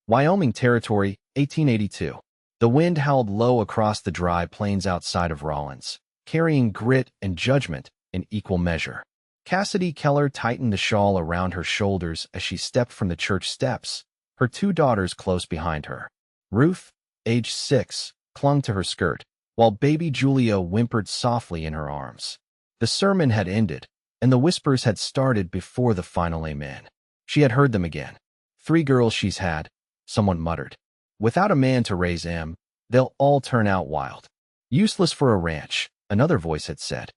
Wyoming Territory, 1882. The wind howled low across the dry plains outside of Rawlins, carrying grit and judgment in equal measure. Cassidy Keller tightened the shawl around her shoulders as she stepped from the church steps, her two daughters close behind her. Ruth, age 6, clung to her skirt, while baby Julia whimpered softly in her arms. The sermon had ended, and the whispers had started before the final amen. She had heard them again. 3 girls she's had, someone muttered. Without a man to raise them, they'll all turn out wild. Useless for a ranch, another voice had said.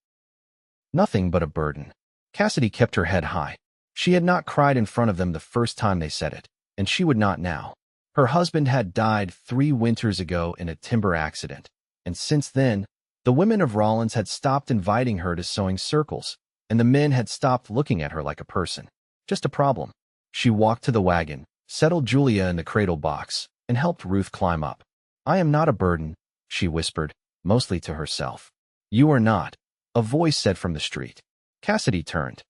Nothing but a burden. Cassidy kept her head high. She had not cried in front of them the first time they said it, and she would not now. Her husband had died 3 winters ago in a timber accident, and since then, the women of Rawlins had stopped inviting her to sewing circles, and the men had stopped looking at her like a person. Just a problem. She walked to the wagon, settled Julia in the cradle box, and helped Ruth climb up. I am not a burden, she whispered, mostly to herself. You are not, a voice said from the street. Cassidy turned.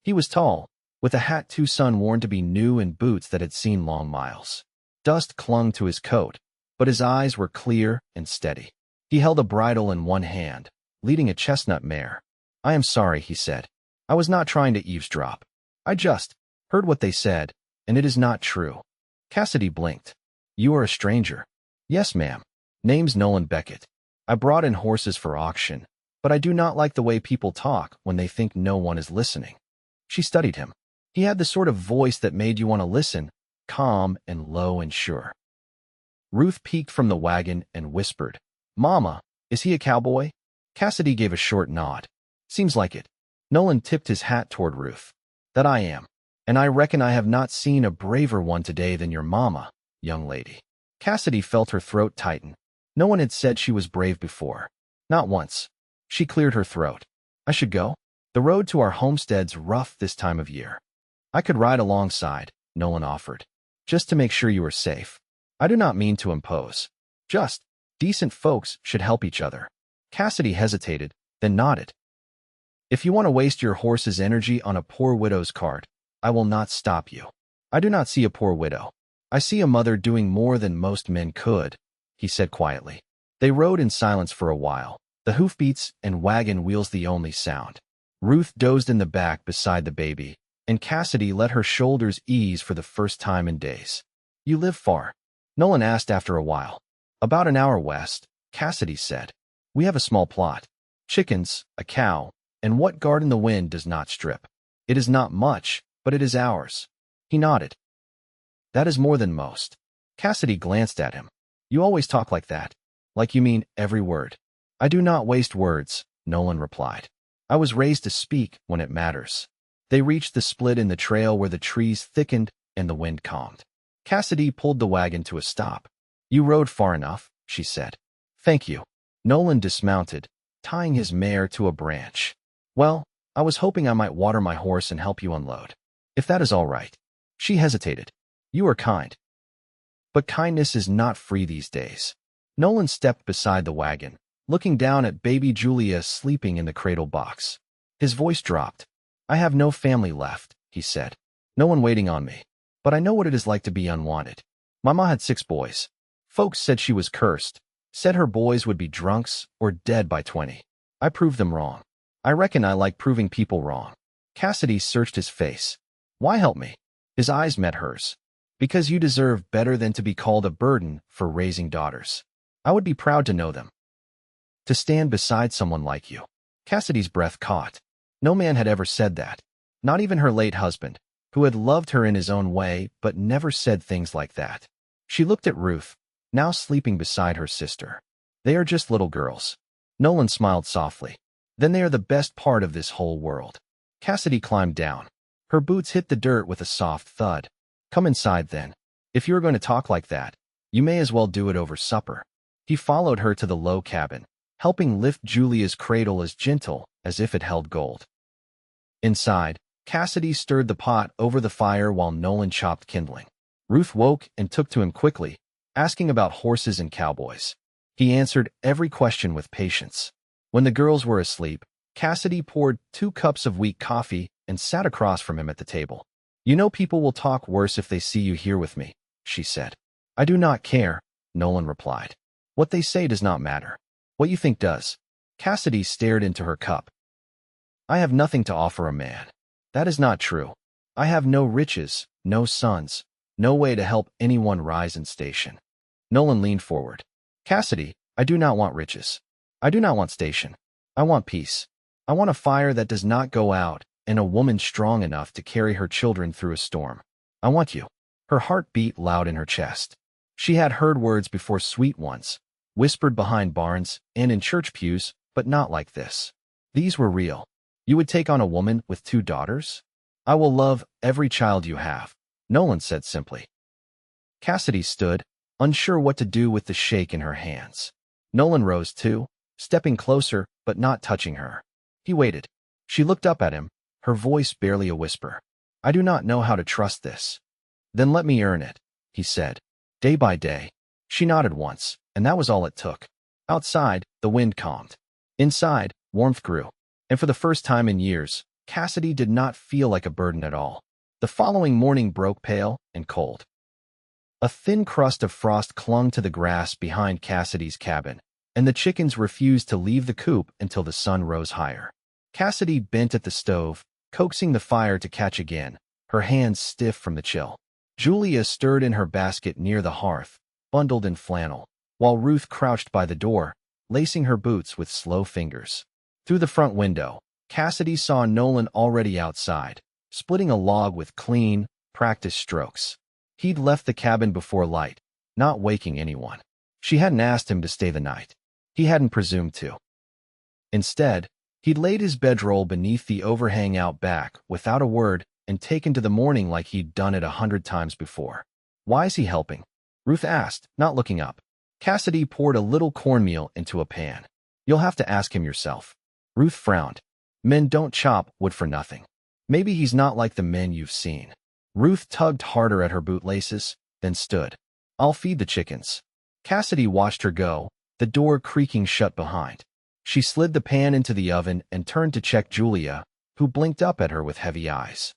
He was tall, with a hat too sun-worn to be new and boots that had seen long miles. Dust clung to his coat, but his eyes were clear and steady. He held a bridle in one hand, leading a chestnut mare. I am sorry, he said. I was not trying to eavesdrop. I just heard what they said, and it is not true. Cassidy blinked. You are a stranger. Yes, ma'am. Name's Nolan Beckett. I brought in horses for auction, but I do not like the way people talk when they think no one is listening. She studied him. He had the sort of voice that made you want to listen, calm and low and sure. Ruth peeked from the wagon and whispered, Mama, is he a cowboy? Cassidy gave a short nod. Seems like it. Nolan tipped his hat toward Ruth. That I am. And I reckon I have not seen a braver one today than your mama, young lady. Cassidy felt her throat tighten. No one had said she was brave before. Not once. She cleared her throat. I should go? The road to our homestead's rough this time of year. I could ride alongside, Nolan offered. Just to make sure you are safe. I do not mean to impose. Just, decent folks should help each other. Cassidy hesitated, then nodded. If you want to waste your horse's energy on a poor widow's cart, I will not stop you. I do not see a poor widow. I see a mother doing more than most men could, he said quietly. They rode in silence for a while, the hoofbeats and wagon wheels the only sound. Ruth dozed in the back beside the baby, and Cassidy let her shoulders ease for the first time in days. You live far? Nolan asked after a while. About an hour west, Cassidy said. We have a small plot. Chickens, a cow, and what garden the wind does not strip. It is not much, but it is ours. He nodded. That is more than most. Cassidy glanced at him. You always talk like that. Like you mean every word. I do not waste words, Nolan replied. I was raised to speak when it matters. They reached the split in the trail where the trees thickened and the wind calmed. Cassidy pulled the wagon to a stop. You rode far enough, she said. Thank you. Nolan dismounted, tying his mare to a branch. Well, I was hoping I might water my horse and help you unload. If that is all right. She hesitated. You are kind. But kindness is not free these days. Nolan stepped beside the wagon, looking down at baby Julia sleeping in the cradle box. His voice dropped. I have no family left, he said. No one waiting on me. But I know what it is like to be unwanted. Mama had 6 boys. Folks said she was cursed, said her boys would be drunks or dead by 20. I proved them wrong. I reckon I like proving people wrong. Cassidy searched his face. Why help me? His eyes met hers. Because you deserve better than to be called a burden for raising daughters. I would be proud to know them. To stand beside someone like you. Cassidy's breath caught. No man had ever said that. Not even her late husband, who had loved her in his own way but never said things like that. She looked at Ruth, now sleeping beside her sister. They are just little girls. Nolan smiled softly. Then they are the best part of this whole world. Cassidy climbed down. Her boots hit the dirt with a soft thud. Come inside then. If you are going to talk like that, you may as well do it over supper. He followed her to the low cabin, helping lift Julia's cradle as gentle as if it held gold. Inside, Cassidy stirred the pot over the fire while Nolan chopped kindling. Ruth woke and took to him quickly, asking about horses and cowboys. He answered every question with patience. When the girls were asleep, Cassidy poured 2 cups of weak coffee and sat across from him at the table. You know people will talk worse if they see you here with me. she said. I do not care, Nolan replied. What they say does not matter. What you think does. Cassidy stared into her cup. I have nothing to offer a man. That is not true. I have no riches, no sons, no way to help anyone rise in station. Nolan leaned forward. Cassidy, I do not want riches. I do not want station. I want peace. I want a fire that does not go out and a woman strong enough to carry her children through a storm. I want you. Her heart beat loud in her chest. She had heard words before sweet ones, whispered behind barns and in church pews, but not like this. These were real. You would take on a woman with 2 daughters? I will love every child you have, Nolan said simply. Cassidy stood, unsure what to do with the shake in her hands. Nolan rose too, stepping closer but not touching her. He waited. She looked up at him, her voice barely a whisper. I do not know how to trust this. Then let me earn it, he said. Day by day. She nodded once, and that was all it took. Outside, the wind calmed. Inside, warmth grew. And for the first time in years, Cassidy did not feel like a burden at all. The following morning broke pale and cold. A thin crust of frost clung to the grass behind Cassidy's cabin, and the chickens refused to leave the coop until the sun rose higher. Cassidy bent at the stove, coaxing the fire to catch again, her hands stiff from the chill. Julia stirred in her basket near the hearth, bundled in flannel, while Ruth crouched by the door, lacing her boots with slow fingers. Through the front window, Cassidy saw Nolan already outside, splitting a log with clean, practiced strokes. He'd left the cabin before light, not waking anyone. She hadn't asked him to stay the night. He hadn't presumed to. Instead, he'd laid his bedroll beneath the overhang out back without a word and taken to the morning like he'd done it 100 times before. Why is he helping? Ruth asked, not looking up. Cassidy poured a little cornmeal into a pan. You'll have to ask him yourself. Ruth frowned. Men don't chop wood for nothing. Maybe he's not like the men you've seen. Ruth tugged harder at her bootlaces, then stood. I'll feed the chickens. Cassidy watched her go, the door creaking shut behind. She slid the pan into the oven and turned to check Julia, who blinked up at her with heavy eyes.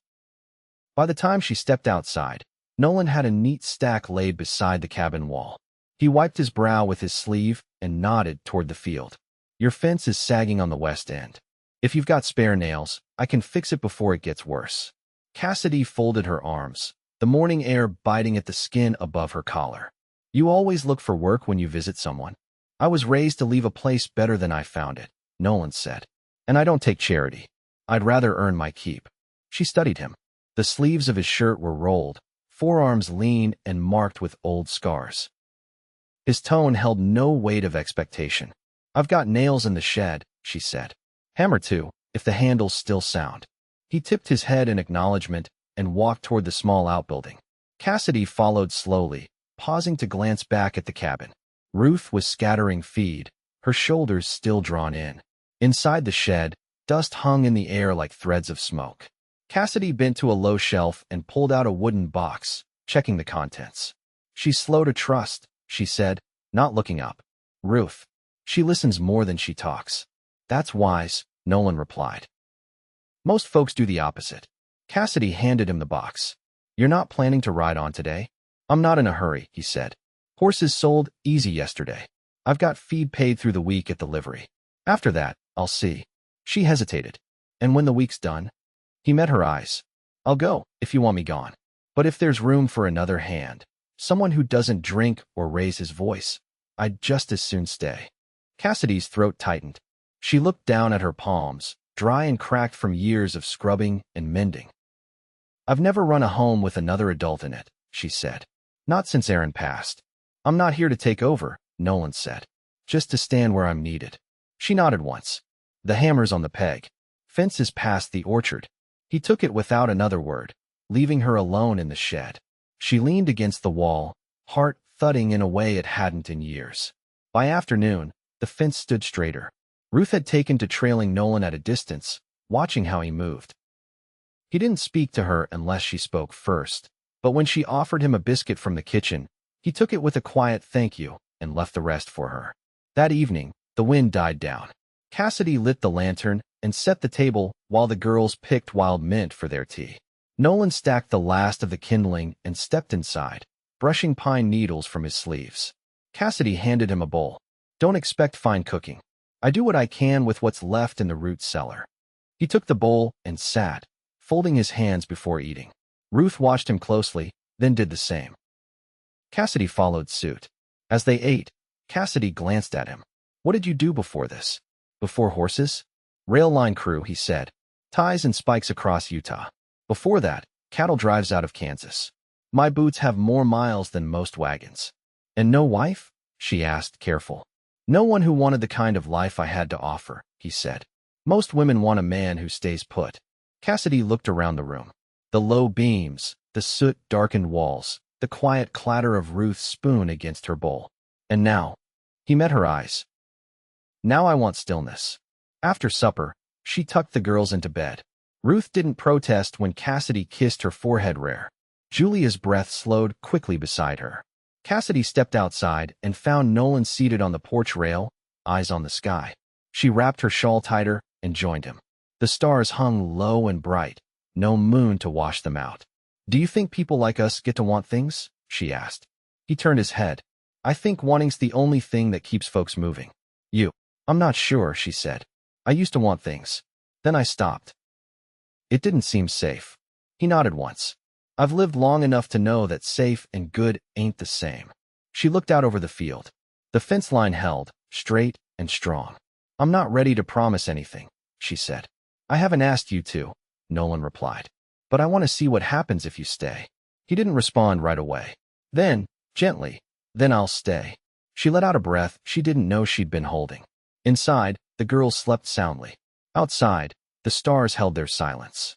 By the time she stepped outside, Nolan had a neat stack laid beside the cabin wall. He wiped his brow with his sleeve and nodded toward the field. Your fence is sagging on the west end. If you've got spare nails, I can fix it before it gets worse. Cassidy folded her arms, the morning air biting at the skin above her collar. You always look for work when you visit someone. I was raised to leave a place better than I found it, Nolan said. And I don't take charity. I'd rather earn my keep. She studied him. The sleeves of his shirt were rolled, forearms lean and marked with old scars. His tone held no weight of expectation. I've got nails in the shed, she said. Hammer too, if the handle's still sound. He tipped his head in acknowledgement and walked toward the small outbuilding. Cassidy followed slowly, pausing to glance back at the cabin. Ruth was scattering feed, her shoulders still drawn in. Inside the shed, dust hung in the air like threads of smoke. Cassidy bent to a low shelf and pulled out a wooden box, checking the contents. She's slow to trust, she said, not looking up. Ruth. She listens more than she talks. That's wise, Nolan replied. Most folks do the opposite. Cassidy handed him the box. You're not planning to ride on today? I'm not in a hurry, he said. Horses sold easy yesterday. I've got feed paid through the week at the livery. After that, I'll see. She hesitated. And when the week's done? He met her eyes. I'll go, if you want me gone. But if there's room for another hand, someone who doesn't drink or raise his voice, I'd just as soon stay. Cassidy's throat tightened. She looked down at her palms, dry and cracked from years of scrubbing and mending. I've never run a home with another adult in it, she said. Not since Aaron passed. I'm not here to take over, Nolan said. Just to stand where I'm needed. She nodded once. The hammer's on the peg. Fence is past the orchard. He took it without another word, leaving her alone in the shed. She leaned against the wall, heart thudding in a way it hadn't in years. By afternoon, the fence stood straighter. Ruth had taken to trailing Nolan at a distance, watching how he moved. He didn't speak to her unless she spoke first, but when she offered him a biscuit from the kitchen, he took it with a quiet thank you and left the rest for her. That evening, the wind died down. Cassidy lit the lantern and set the table while the girls picked wild mint for their tea. Nolan stacked the last of the kindling and stepped inside, brushing pine needles from his sleeves. Cassidy handed him a bowl. Don't expect fine cooking. I do what I can with what's left in the root cellar. He took the bowl and sat, folding his hands before eating. Ruth watched him closely, then did the same. Cassidy followed suit. As they ate, Cassidy glanced at him. What did you do before this? Before horses? Rail line crew, he said. Ties and spikes across Utah. Before that, cattle drives out of Kansas. My boots have more miles than most wagons. And no wife? She asked, careful. No one who wanted the kind of life I had to offer, he said. Most women want a man who stays put. Cassidy looked around the room. The low beams, the soot-darkened walls, the quiet clatter of Ruth's spoon against her bowl. And now, he met her eyes. Now I want stillness. After supper, she tucked the girls into bed. Ruth didn't protest when Cassidy kissed her forehead rare. Julia's breath slowed quickly beside her. Cassidy stepped outside and found Nolan seated on the porch rail, eyes on the sky. She wrapped her shawl tighter and joined him. The stars hung low and bright, no moon to wash them out. Do you think people like us get to want things? She asked. He turned his head. I think wanting's the only thing that keeps folks moving. You. I'm not sure, she said. I used to want things. Then I stopped. It didn't seem safe. He nodded once. I've lived long enough to know that safe and good ain't the same. She looked out over the field. The fence line held, straight and strong. I'm not ready to promise anything, she said. I haven't asked you to, Nolan replied. But I want to see what happens if you stay. He didn't respond right away. Then, gently, then I'll stay. She let out a breath she didn't know she'd been holding. Inside, the girls slept soundly. Outside, the stars held their silence.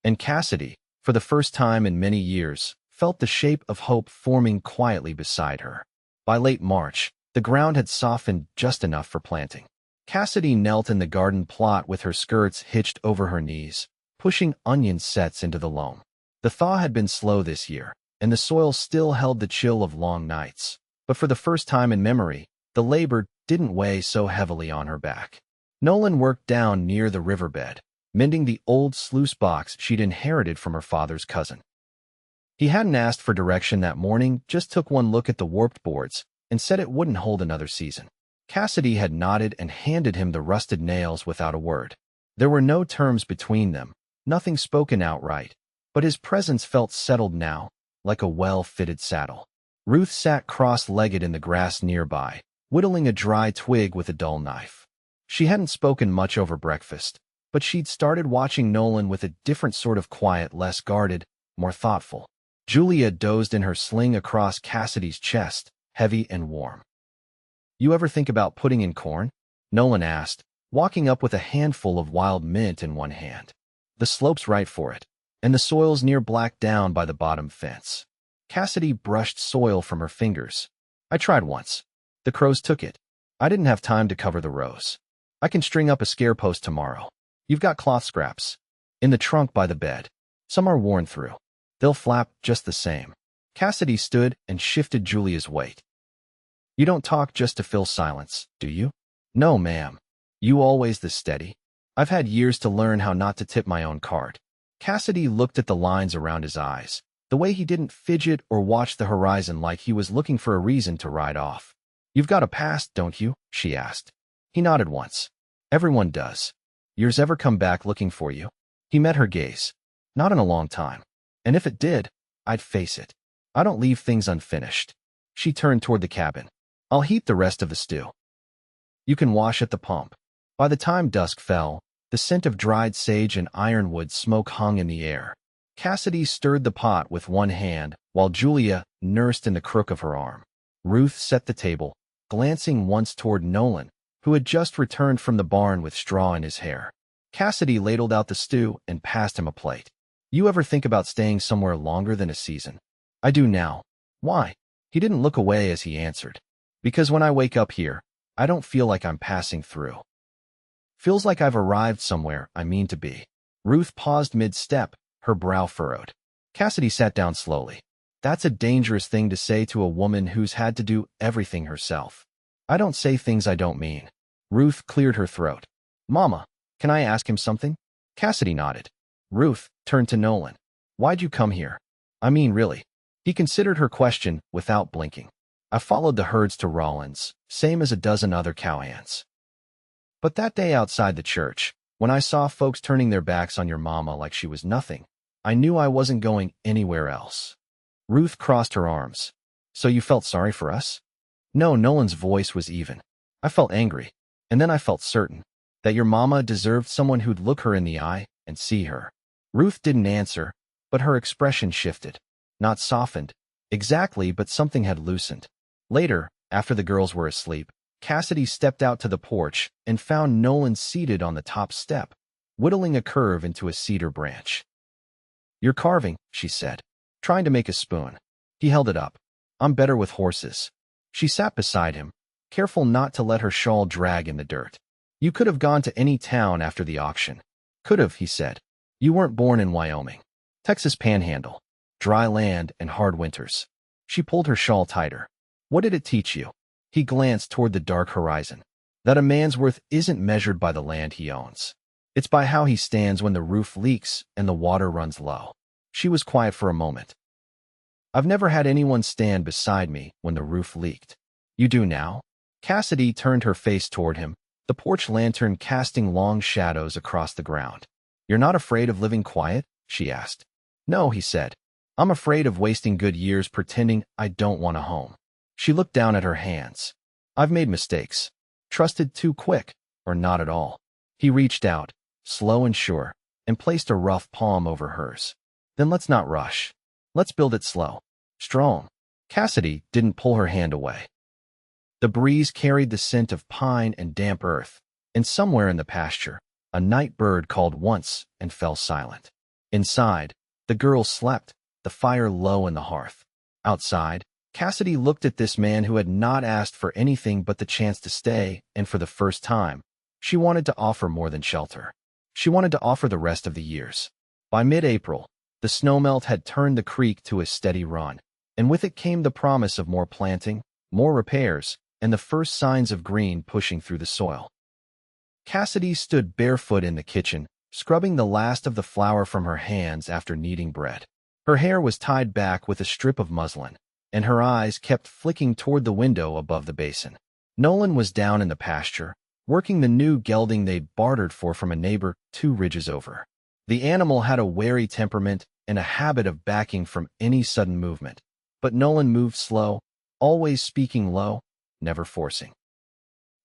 And Cassidy, for the first time in many years, felt the shape of hope forming quietly beside her. By late March, the ground had softened just enough for planting. Cassidy knelt in the garden plot with her skirts hitched over her knees, pushing onion sets into the loam. The thaw had been slow this year, and the soil still held the chill of long nights. But for the first time in memory, the labor didn't weigh so heavily on her back. Nolan worked down near the riverbed, mending the old sluice box she'd inherited from her father's cousin. He hadn't asked for direction that morning, just took one look at the warped boards and said it wouldn't hold another season. Cassidy had nodded and handed him the rusted nails without a word. There were no terms between them, nothing spoken outright, but his presence felt settled now, like a well-fitted saddle. Ruth sat cross-legged in the grass nearby, whittling a dry twig with a dull knife. She hadn't spoken much over breakfast, but she'd started watching Nolan with a different sort of quiet, less guarded, more thoughtful. Julia dozed in her sling across Cassidy's chest, heavy and warm. You ever think about putting in corn? Nolan asked, walking up with a handful of wild mint in one hand. The slope's right for it, and the soil's near black down by the bottom fence. Cassidy brushed soil from her fingers. I tried once. The crows took it. I didn't have time to cover the rows. I can string up a scare post tomorrow. You've got cloth scraps. In the trunk by the bed. Some are worn through. They'll flap just the same. Cassidy stood and shifted Julia's weight. You don't talk just to fill silence, do you? No, ma'am. You always this steady? I've had years to learn how not to tip my own card. Cassidy looked at the lines around his eyes, the way he didn't fidget or watch the horizon like he was looking for a reason to ride off. You've got a past, don't you? She asked. He nodded once. Everyone does. Yours ever come back looking for you? He met her gaze. Not in a long time. And if it did, I'd face it. I don't leave things unfinished. She turned toward the cabin. I'll heat the rest of the stew. You can wash at the pump. By the time dusk fell, the scent of dried sage and ironwood smoke hung in the air. Cassidy stirred the pot with one hand, while Julia nursed in the crook of her arm. Ruth set the table, glancing once toward Nolan, who had just returned from the barn with straw in his hair. Cassidy ladled out the stew and passed him a plate. You ever think about staying somewhere longer than a season? I do now. Why? He didn't look away as he answered. Because when I wake up here, I don't feel like I'm passing through. Feels like I've arrived somewhere I mean to be. Ruth paused mid-step, her brow furrowed. Cassidy sat down slowly. That's a dangerous thing to say to a woman who's had to do everything herself. I don't say things I don't mean. Ruth cleared her throat. Mama, can I ask him something? Cassidy nodded. Ruth turned to Nolan. Why'd you come here? I mean, really. He considered her question without blinking. I followed the herds to Rollins, same as a dozen other cowhands. But that day outside the church, when I saw folks turning their backs on your mama like she was nothing, I knew I wasn't going anywhere else. Ruth crossed her arms. So you felt sorry for us? No, Nolan's voice was even. I felt angry, and then I felt certain that your mama deserved someone who'd look her in the eye and see her. Ruth didn't answer, but her expression shifted. Not softened, exactly, but something had loosened. Later, after the girls were asleep, Cassidy stepped out to the porch and found Nolan seated on the top step, whittling a curve into a cedar branch. You're carving, she said, trying to make a spoon. He held it up. I'm better with horses. She sat beside him, careful not to let her shawl drag in the dirt. You could have gone to any town after the auction. Could have, he said. You weren't born in Wyoming. Texas Panhandle. Dry land and hard winters. She pulled her shawl tighter. What did it teach you? He glanced toward the dark horizon. That a man's worth isn't measured by the land he owns. It's by how he stands when the roof leaks and the water runs low. She was quiet for a moment. I've never had anyone stand beside me when the roof leaked. You do now? Cassidy turned her face toward him, the porch lantern casting long shadows across the ground. You're not afraid of living quiet? She asked. No, he said. I'm afraid of wasting good years pretending I don't want a home. She looked down at her hands. I've made mistakes. Trusted too quick, or not at all. He reached out, slow and sure, and placed a rough palm over hers. Then let's not rush. Let's build it slow. Strong. Cassidy didn't pull her hand away. The breeze carried the scent of pine and damp earth, and somewhere in the pasture, a night bird called once and fell silent. Inside, the girls slept, the fire low in the hearth. Outside, Cassidy looked at this man who had not asked for anything but the chance to stay, and for the first time, she wanted to offer more than shelter. She wanted to offer the rest of the years. By mid-April, the snowmelt had turned the creek to a steady run, and with it came the promise of more planting, more repairs, and the first signs of green pushing through the soil. Cassidy stood barefoot in the kitchen, scrubbing the last of the flour from her hands after kneading bread. Her hair was tied back with a strip of muslin, and her eyes kept flicking toward the window above the basin. Nolan was down in the pasture, working the new gelding they'd bartered for from a neighbor 2 ridges over. The animal had a wary temperament and a habit of backing from any sudden movement, but Nolan moved slow, always speaking low, never forcing.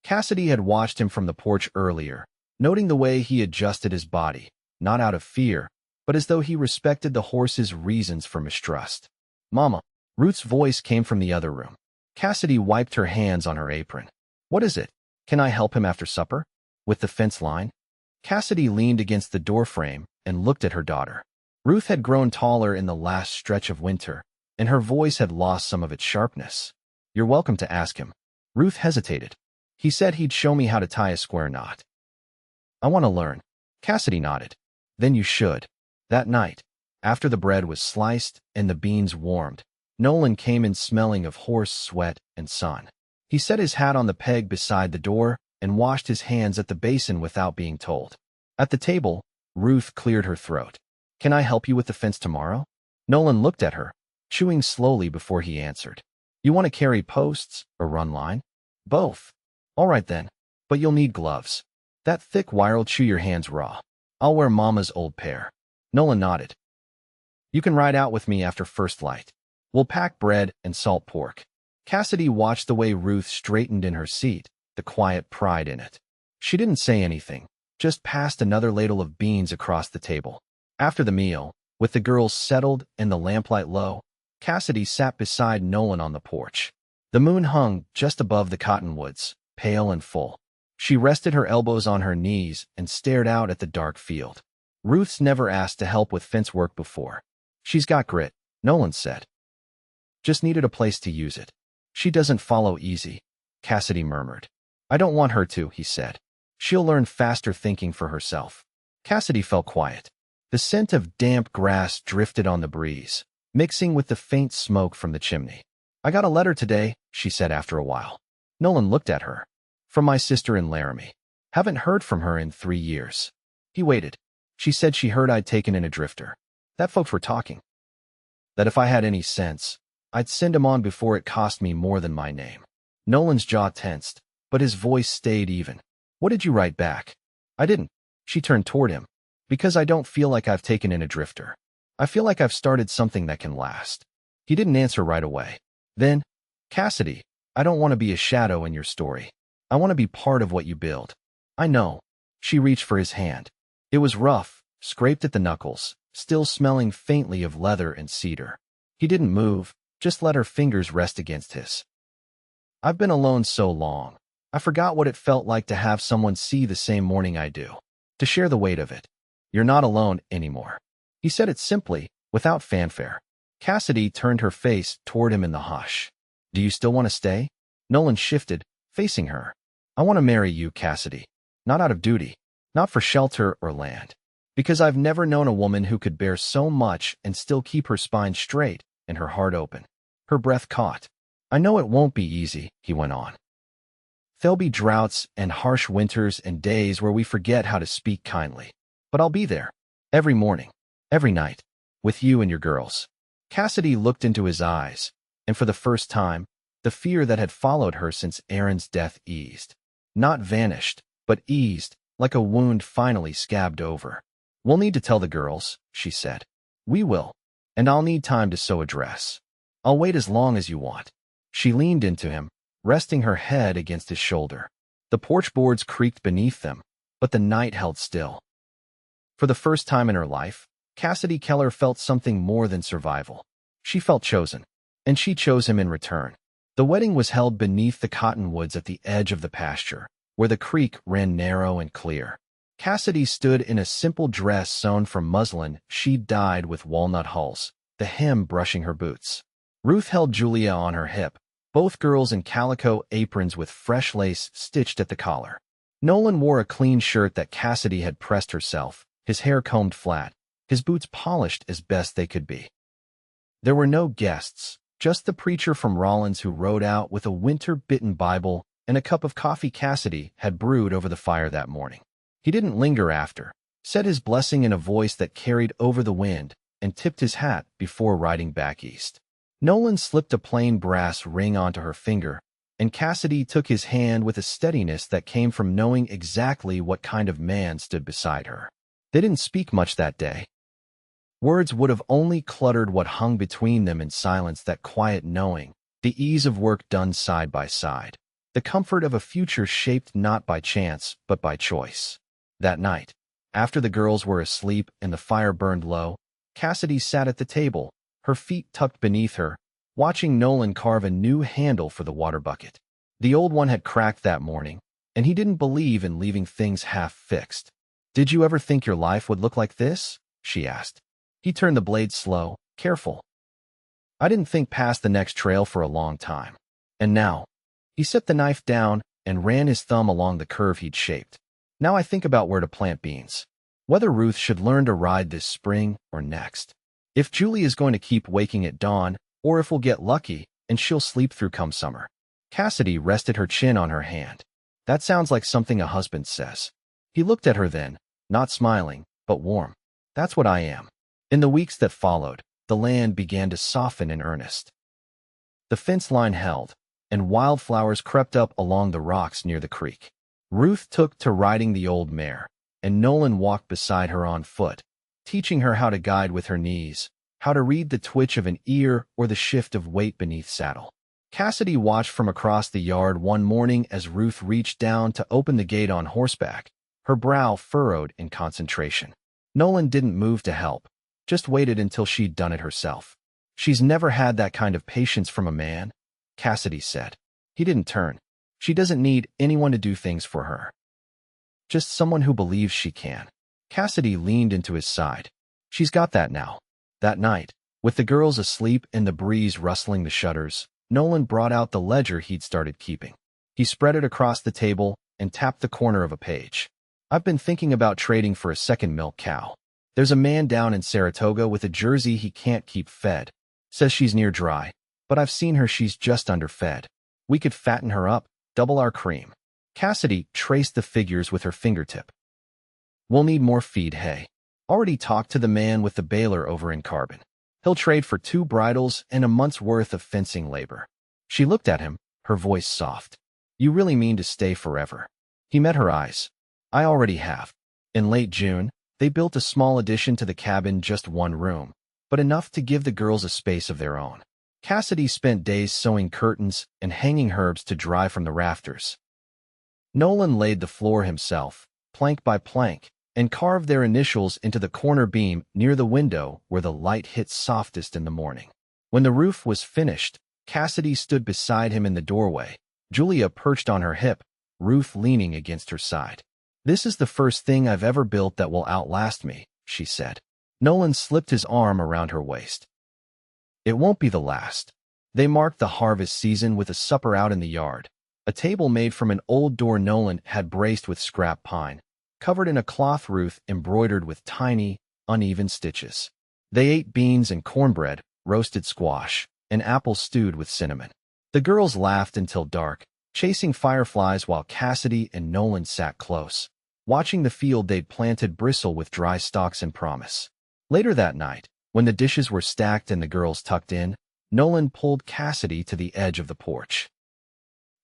Cassidy had watched him from the porch earlier, noting the way he adjusted his body, not out of fear, but as though he respected the horse's reasons for mistrust. Mama. Ruth's voice came from the other room. Cassidy wiped her hands on her apron. What is it? Can I help him after supper? With the fence line? Cassidy leaned against the doorframe and looked at her daughter. Ruth had grown taller in the last stretch of winter, and her voice had lost some of its sharpness. You're welcome to ask him. Ruth hesitated. He said he'd show me how to tie a square knot. I want to learn. Cassidy nodded. Then you should. That night, after the bread was sliced and the beans warmed, Nolan came in smelling of horse sweat and sun. He set his hat on the peg beside the door and washed his hands at the basin without being told. At the table, Ruth cleared her throat. Can I help you with the fence tomorrow? Nolan looked at her, chewing slowly before he answered. You want to carry posts or run line? Both. All right then, but you'll need gloves. That thick wire'll chew your hands raw. I'll wear Mama's old pair. Nolan nodded. You can ride out with me after first light. We'll pack bread and salt pork. Cassidy watched the way Ruth straightened in her seat, the quiet pride in it. She didn't say anything, just passed another ladle of beans across the table. After the meal, with the girls settled and the lamplight low, Cassidy sat beside Nolan on the porch. The moon hung just above the cottonwoods, pale and full. She rested her elbows on her knees and stared out at the dark field. Ruth's never asked to help with fence work before. She's got grit, Nolan said. Just needed a place to use it. She doesn't follow easy, Cassidy murmured. I don't want her to, he said. She'll learn faster thinking for herself. Cassidy felt quiet. The scent of damp grass drifted on the breeze, mixing with the faint smoke from the chimney. I got a letter today, she said after a while. Nolan looked at her. From my sister in Laramie. Haven't heard from her in 3 years. He waited. She said she heard I'd taken in a drifter. That folks were talking. That if I had any sense, I'd send him on before it cost me more than my name. Nolan's jaw tensed, but his voice stayed even. What did you write back? I didn't. She turned toward him. Because I don't feel like I've taken in a drifter. I feel like I've started something that can last. He didn't answer right away. Then, Cassidy, I don't want to be a shadow in your story. I want to be part of what you build. I know. She reached for his hand. It was rough, scraped at the knuckles, still smelling faintly of leather and cedar. He didn't move, just let her fingers rest against his. I've been alone so long. I forgot what it felt like to have someone see the same morning I do. To share the weight of it. You're not alone anymore. He said it simply, without fanfare. Cassidy turned her face toward him in the hush. Do you still want to stay? Nolan shifted, facing her. I want to marry you, Cassidy. Not out of duty. Not for shelter or land. Because I've never known a woman who could bear so much and still keep her spine straight and her heart open. Her breath caught. I know it won't be easy, he went on. There'll be droughts and harsh winters and days where we forget how to speak kindly. But I'll be there. Every morning. Every night. With you and your girls. Cassidy looked into his eyes, and for the first time, the fear that had followed her since Aaron's death eased. Not vanished, but eased, like a wound finally scabbed over. We'll need to tell the girls, she said. We will. And I'll need time to sew a dress. I'll wait as long as you want. She leaned into him, resting her head against his shoulder. The porch boards creaked beneath them, but the night held still. For the first time in her life, Cassidy Keller felt something more than survival. She felt chosen, and she chose him in return. The wedding was held beneath the cottonwoods at the edge of the pasture, where the creek ran narrow and clear. Cassidy stood in a simple dress sewn from muslin she'd dyed with walnut hulls, the hem brushing her boots. Ruth held Julia on her hip, both girls in calico aprons with fresh lace stitched at the collar. Nolan wore a clean shirt that Cassidy had pressed herself, his hair combed flat, his boots polished as best they could be. There were no guests, just the preacher from Rollins who rode out with a winter-bitten Bible and a cup of coffee Cassidy had brewed over the fire that morning. He didn't linger after, said his blessing in a voice that carried over the wind, and tipped his hat before riding back east. Nolan slipped a plain brass ring onto her finger, and Cassidy took his hand with a steadiness that came from knowing exactly what kind of man stood beside her. They didn't speak much that day. Words would have only cluttered what hung between them in silence, that quiet knowing, the ease of work done side by side, the comfort of a future shaped not by chance but by choice. That night, after the girls were asleep and the fire burned low, Cassidy sat at the table, her feet tucked beneath her, watching Nolan carve a new handle for the water bucket. The old one had cracked that morning, and he didn't believe in leaving things half-fixed. Did you ever think your life would look like this? She asked. He turned the blade slow, careful. I didn't think past the next trail for a long time. And now, he set the knife down and ran his thumb along the curve he'd shaped. Now I think about where to plant beans. Whether Ruth should learn to ride this spring or next. If Julie is going to keep waking at dawn, or if we'll get lucky and she'll sleep through come summer. Cassidy rested her chin on her hand. That sounds like something a husband says. He looked at her then, not smiling, but warm. That's what I am. In the weeks that followed, the land began to soften in earnest. The fence line held, and wildflowers crept up along the rocks near the creek. Ruth took to riding the old mare, and Nolan walked beside her on foot, teaching her how to guide with her knees, how to read the twitch of an ear or the shift of weight beneath saddle. Cassidy watched from across the yard one morning as Ruth reached down to open the gate on horseback, her brow furrowed in concentration. Nolan didn't move to help, just waited until she'd done it herself. She's never had that kind of patience from a man, Cassidy said. He didn't turn. She doesn't need anyone to do things for her. Just someone who believes she can. Cassidy leaned into his side. She's got that now. That night, with the girls asleep and the breeze rustling the shutters, Nolan brought out the ledger he'd started keeping. He spread it across the table and tapped the corner of a page. I've been thinking about trading for a second milk cow. There's a man down in Saratoga with a Jersey he can't keep fed. Says she's near dry, but I've seen her, she's just underfed. We could fatten her up, double our cream. Cassidy traced the figures with her fingertip. We'll need more feed hay. Already talked to the man with the baler over in Carbon. He'll trade for 2 bridles and a month's worth of fencing labor. She looked at him, her voice soft. You really mean to stay forever? He met her eyes. I already have. In late June, they built a small addition to the cabin, just 1 room, but enough to give the girls a space of their own. Cassidy spent days sewing curtains and hanging herbs to dry from the rafters. Nolan laid the floor himself, plank by plank, and carved their initials into the corner beam near the window where the light hit softest in the morning. When the roof was finished, Cassidy stood beside him in the doorway, Julia perched on her hip, Ruth leaning against her side. This is the first thing I've ever built that will outlast me, she said. Nolan slipped his arm around her waist. It won't be the last. They marked the harvest season with a supper out in the yard, a table made from an old door Nolan had braced with scrap pine, covered in a cloth Ruth embroidered with tiny, uneven stitches. They ate beans and cornbread, roasted squash, and apples stewed with cinnamon. The girls laughed until dark, chasing fireflies while Cassidy and Nolan sat close, watching the field they'd planted bristle with dry stalks and promise. Later that night, when the dishes were stacked and the girls tucked in, Nolan pulled Cassidy to the edge of the porch.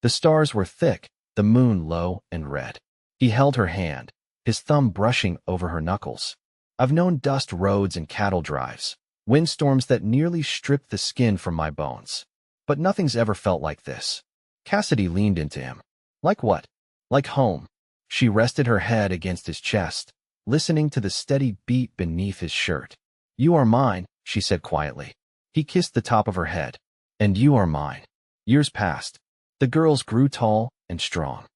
The stars were thick, the moon low and red. He held her hand, his thumb brushing over her knuckles. I've known dust roads and cattle drives, windstorms that nearly stripped the skin from my bones. But nothing's ever felt like this. Cassidy leaned into him. Like what? Like home. She rested her head against his chest, listening to the steady beat beneath his shirt. You are mine, she said quietly. He kissed the top of her head. And you are mine. Years passed. The girls grew tall and strong.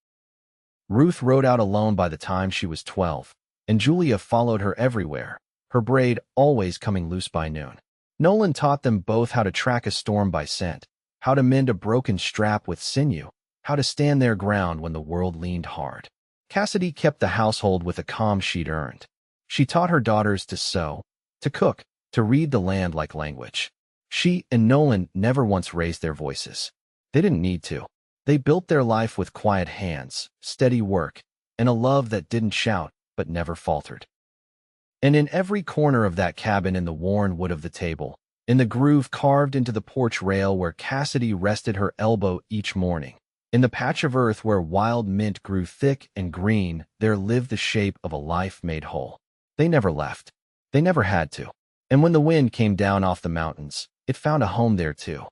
Ruth rode out alone by the time she was 12, and Julia followed her everywhere, her braid always coming loose by noon. Nolan taught them both how to track a storm by scent, how to mend a broken strap with sinew, how to stand their ground when the world leaned hard. Cassidy kept the household with a calm she'd earned. She taught her daughters to sew, to cook, to read the land like language. She and Nolan never once raised their voices. They didn't need to. They built their life with quiet hands, steady work, and a love that didn't shout but never faltered. And in every corner of that cabin, in the worn wood of the table, in the groove carved into the porch rail where Cassidy rested her elbow each morning, in the patch of earth where wild mint grew thick and green, there lived the shape of a life made whole. They never left. They never had to. And when the wind came down off the mountains, it found a home there too.